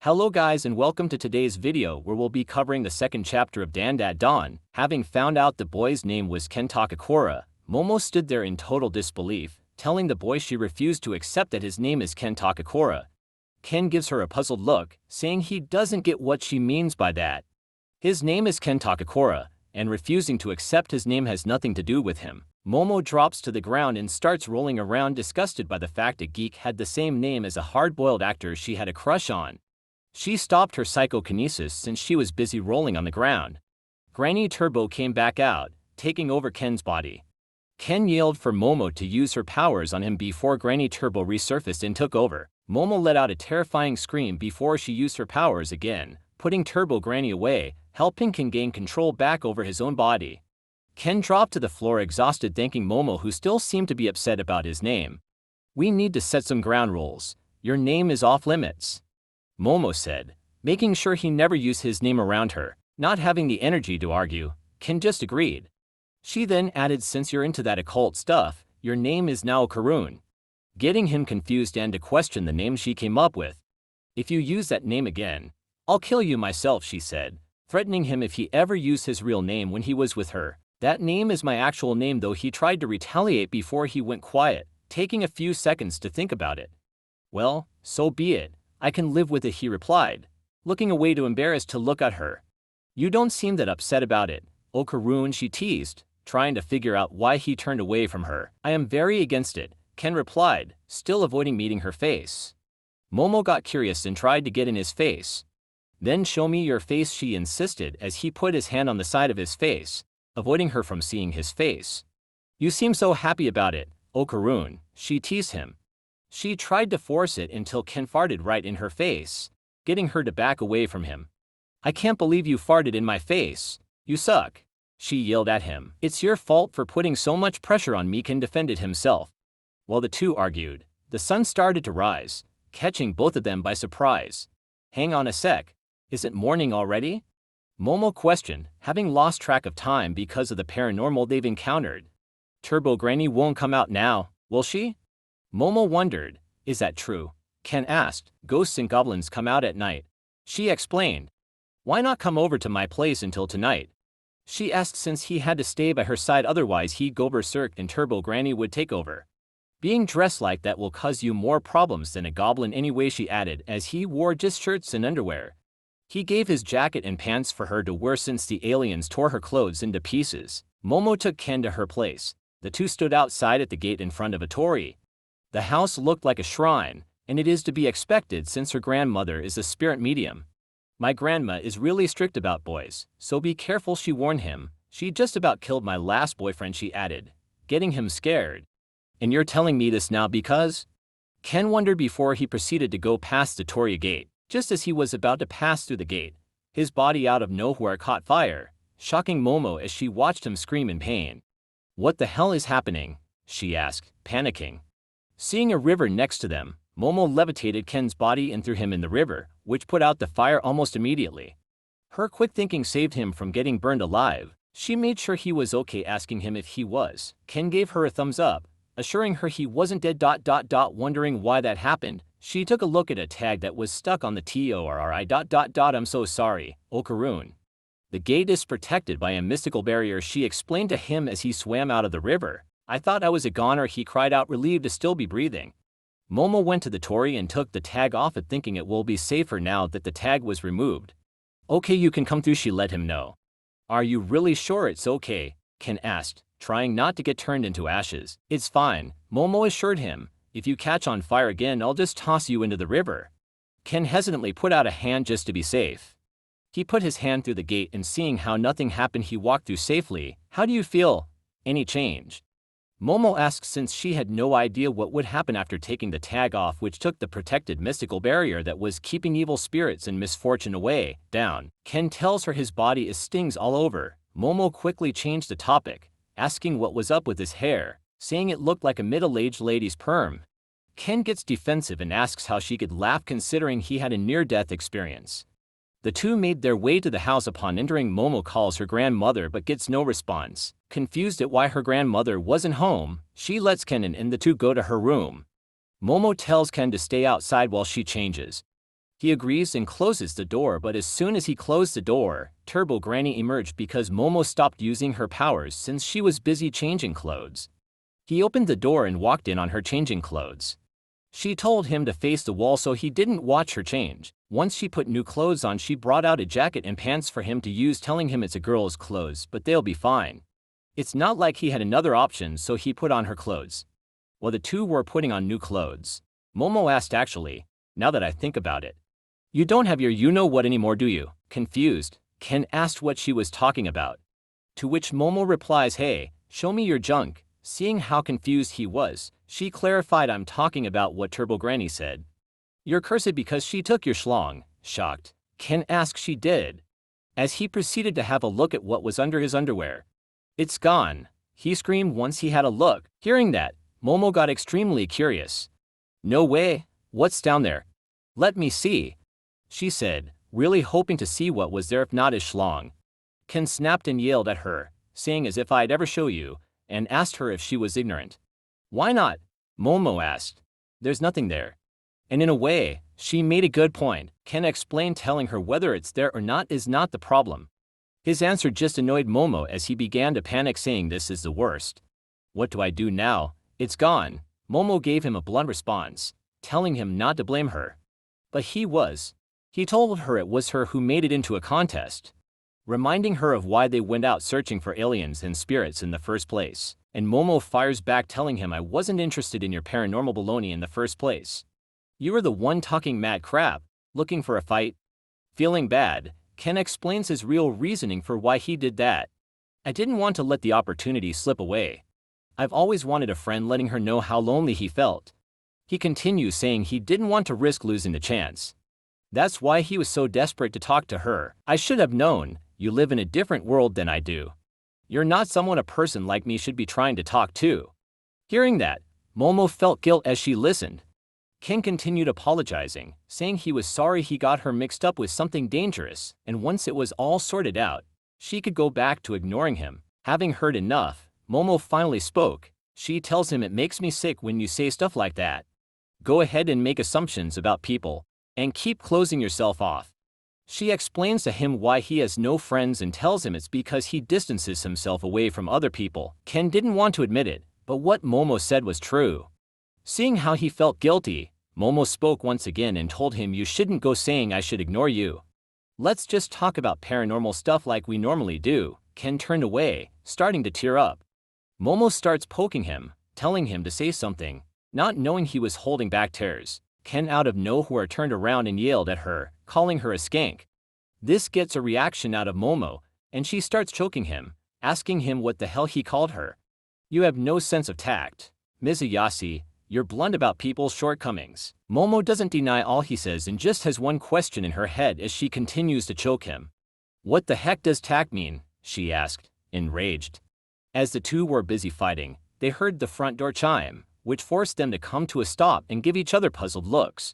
Hello guys and welcome to today's video where we'll be covering the second chapter of Dandadan. Having found out the boy's name was Ken Takakura, Momo stood there in total disbelief, telling the boy she refused to accept that his name is Ken Takakura. Ken gives her a puzzled look, saying he doesn't get what she means by that. His name is Ken Takakura, and refusing to accept his name has nothing to do with him. Momo drops to the ground and starts rolling around, disgusted by the fact a geek had the same name as a hard-boiled actor she had a crush on. She stopped her psychokinesis since she was busy rolling on the ground. Granny Turbo came back out, taking over Ken's body. Ken yelled for Momo to use her powers on him before Granny Turbo resurfaced and took over. Momo let out a terrifying scream before she used her powers again, putting Turbo Granny away, helping Ken gain control back over his own body. Ken dropped to the floor exhausted, thanking Momo, who still seemed to be upset about his name. "We need to set some ground rules. Your name is off limits," Momo said, making sure he never used his name around her. Not having the energy to argue, Ken just agreed. She then added, "Since you're into that occult stuff, your name is now Karun," getting him confused and to question the name she came up with. "If you use that name again, I'll kill you myself," she said, threatening him if he ever used his real name when he was with her. "That name is my actual name," though he tried to retaliate before he went quiet, taking a few seconds to think about it. "Well, so be it. I can live with it," he replied, looking away too embarrassed to look at her. "You don't seem that upset about it, oh Karun," she teased, trying to figure out why he turned away from her. "I am very against it," Ken replied, still avoiding meeting her face. Momo got curious and tried to get in his face. "Then show me your face," she insisted as he put his hand on the side of his face, avoiding her from seeing his face. "You seem so happy about it, oh Karun," she teased him. She tried to force it until Ken farted right in her face, getting her to back away from him. "I can't believe you farted in my face. You suck," she yelled at him. "It's your fault for putting so much pressure on me," Ken defended himself. While the two argued, the sun started to rise, catching both of them by surprise. "Hang on a sec, is it morning already?" Momo questioned, having lost track of time because of the paranormal they've encountered. "Turbo Granny won't come out now, will she?" Momo wondered. "Is that true?" Ken asked. "Ghosts and goblins come out at night," she explained. "Why not come over to my place until tonight?" she asked, since he had to stay by her side, otherwise he'd go berserk and Turbo Granny would take over. "Being dressed like that will cause you more problems than a goblin anyway," she added, as he wore just shirts and underwear. He gave his jacket and pants for her to wear since the aliens tore her clothes into pieces. Momo took Ken to her place. The two stood outside at the gate in front of a torii. The house looked like a shrine, and it is to be expected since her grandmother is a spirit medium. "My grandma is really strict about boys, so be careful," she warned him. "She just about killed my last boyfriend," she added, getting him scared. "And you're telling me this now because?" Ken wondered before he proceeded to go past the torii gate. Just as he was about to pass through the gate, his body out of nowhere caught fire, shocking Momo as she watched him scream in pain. "What the hell is happening?" she asked, panicking. Seeing a river next to them, Momo levitated Ken's body and threw him in the river, which put out the fire almost immediately. Her quick thinking saved him from getting burned alive. She made sure he was okay, asking him if he was. Ken gave her a thumbs up, assuring her he wasn't dead. Wondering why that happened, she took a look at a tag that was stuck on the TORI. "I'm so sorry, oh Karun. The gate is protected by a mystical barrier," she explained to him as he swam out of the river. "I thought I was a goner," he cried out, relieved to still be breathing. Momo went to the torii and took the tag off it, thinking it will be safer now that the tag was removed. "Okay, you can come through," she let him know. "Are you really sure it's okay?" Ken asked, trying not to get turned into ashes. "It's fine," Momo assured him. "If you catch on fire again, I'll just toss you into the river." Ken hesitantly put out a hand just to be safe. He put his hand through the gate and seeing how nothing happened, he walked through safely. "How do you feel? Any change?" Momo asked, since she had no idea what would happen after taking the tag off, which took the protected mystical barrier that was keeping evil spirits and misfortune away. Down. Ken tells her his body is stings all over. Momo quickly changed the topic, asking what was up with his hair, saying it looked like a middle-aged lady's perm. Ken gets defensive and asks how she could laugh considering he had a near-death experience. The two made their way to the house. Upon entering, Momo calls her grandmother but gets no response. Confused at why her grandmother wasn't home, she lets Ken in and the two go to her room. Momo tells Ken to stay outside while she changes. He agrees and closes the door, but as soon as he closed the door, Turbo Granny emerged because Momo stopped using her powers since she was busy changing clothes. He opened the door and walked in on her changing clothes. She told him to face the wall so he didn't watch her change. Once she put new clothes on, she brought out a jacket and pants for him to use, telling him it's a girl's clothes, but they'll be fine. It's not like he had another option, so he put on her clothes. While the two were putting on new clothes, Momo asked, actually, now that I think about it, you don't have your you-know-what anymore, do you? Confused, Ken asked what she was talking about. To which Momo replies, hey, show me your junk. Seeing how confused he was, she clarified, I'm talking about what Turbo Granny said. You're cursed because she took your schlong. Shocked, Ken asked she did, as he proceeded to have a look at what was under his underwear. It's gone, he screamed once he had a look. Hearing that, Momo got extremely curious. No way, what's down there? Let me see, she said, really hoping to see what was there, if not his schlong. Ken snapped and yelled at her, saying as if I'd ever show you, and asked her if she was ignorant. Why not? Momo asked. There's nothing there. And in a way, she made a good point. Ken explained, telling her whether it's there or not is not the problem. His answer just annoyed Momo as he began to panic, saying this is the worst. What do I do now? It's gone. Momo gave him a blunt response, telling him not to blame her. But he was. He told her it was her who made it into a contest, reminding her of why they went out searching for aliens and spirits in the first place. And Momo fires back, telling him I wasn't interested in your paranormal baloney in the first place. You were the one talking mad crap, looking for a fight. Feeling bad, Ken explains his real reasoning for why he did that. I didn't want to let the opportunity slip away. I've always wanted a friend, letting her know how lonely he felt. He continues, saying he didn't want to risk losing the chance. That's why he was so desperate to talk to her. I should have known. You live in a different world than I do. You're not someone a person like me should be trying to talk to. Hearing that, Momo felt guilt as she listened. Ken continued apologizing, saying he was sorry he got her mixed up with something dangerous, and once it was all sorted out, she could go back to ignoring him. Having heard enough, Momo finally spoke. She tells him, it makes me sick when you say stuff like that. Go ahead and make assumptions about people, and keep closing yourself off. She explains to him why he has no friends and tells him it's because he distances himself away from other people. Ken didn't want to admit it, but what Momo said was true. Seeing how he felt guilty, Momo spoke once again and told him, you shouldn't go saying I should ignore you. Let's just talk about paranormal stuff like we normally do. Ken turned away, starting to tear up. Momo starts poking him, telling him to say something, not knowing he was holding back tears. Ken out of nowhere turned around and yelled at her, calling her a skank. This gets a reaction out of Momo, and she starts choking him, asking him what the hell he called her. You have no sense of tact, Mizuyasi. You're blunt about people's shortcomings. Momo doesn't deny all he says and just has one question in her head as she continues to choke him. What the heck does tact mean? She asked, enraged. As the two were busy fighting, they heard the front door chime, which forced them to come to a stop and give each other puzzled looks.